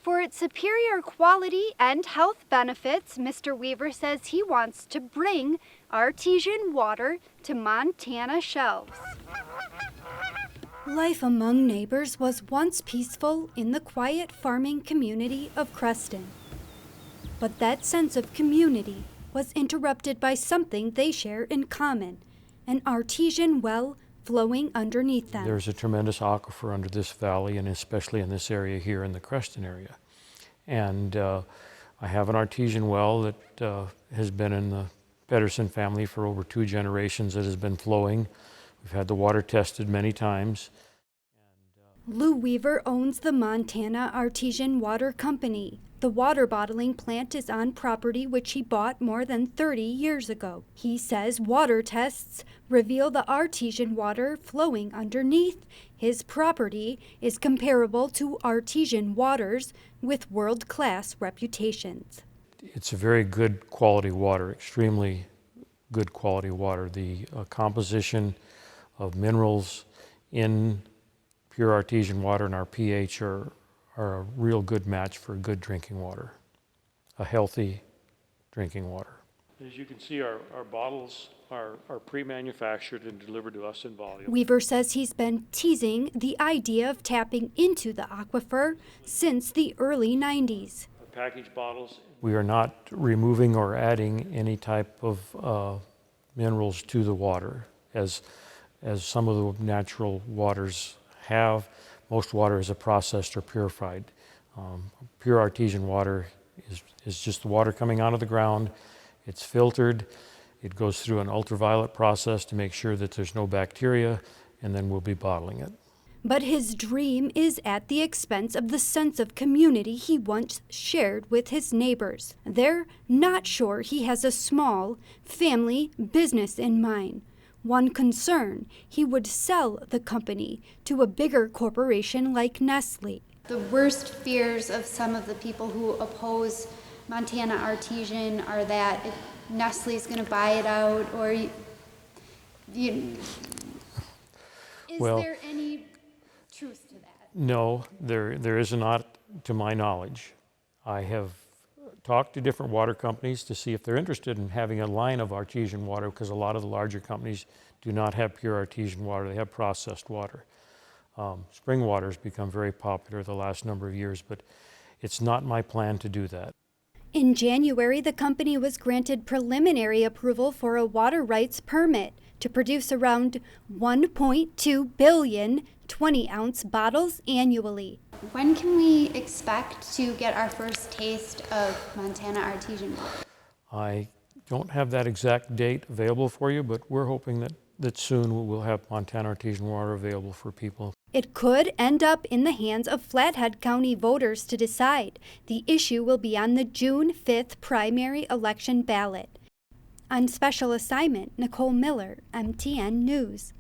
For its superior quality and health benefits, Mr. Weaver says he wants to bring Artesian water to Montana shelves. Life among neighbors was once peaceful in the quiet farming community of Creston. But that sense of community was interrupted by something they share in common, an artesian well flowing underneath them. There's a tremendous aquifer under this valley, and especially in this area here in the Creston area. And I have an artesian well that has been in the Pedersen family for over 2 generations that has been flowing. We've had the water tested many times. Lou Weaver owns the Montana Artesian Water Company. The water bottling plant is on property which he bought more than 30 years ago. He says water tests reveal the artesian water flowing underneath his property is comparable to artesian waters with world-class reputations. It's a very good quality water, extremely good quality water. The composition of minerals in pure artesian water and our pH are a real good match for good drinking water, a healthy drinking water. As you can see, our bottles are pre-manufactured and delivered to us in volume. Weaver says he's been teasing the idea of tapping into the aquifer since the early 90s. Packaged bottles. We are not removing or adding any type of minerals to the water, as some of the natural waters have. Most water is processed or purified. Pure artesian water is just the water coming out of the ground. It's filtered. It goes through an ultraviolet process to make sure that there's no bacteria, and then we'll be bottling it. But his dream is at the expense of the sense of community he once shared with his neighbors. They're not sure he has a small family business in mind. One concern, he would sell the company to a bigger corporation like Nestle. The worst fears of some of the people who oppose Montana Artesian are that Nestle's going to buy it out, or is there any truth to that? No, there is not, to my knowledge. I have talked to different water companies to see if they're interested in having a line of artesian water, because a lot of the larger companies do not have pure artesian water, they have processed water. Spring water has become very popular the last number of years, but it's not my plan to do that. In January, the company was granted preliminary approval for a water rights permit to produce around 1.2 billion 20-ounce bottles annually. When can we expect to get our first taste of Montana Artesian water? I don't have that exact date available for you, but we're hoping that soon we'll have Montana Artesian water available for people. It could end up in the hands of Flathead County voters to decide. The issue will be on the June 5th primary election ballot. On special assignment, Nicole Miller, MTN News.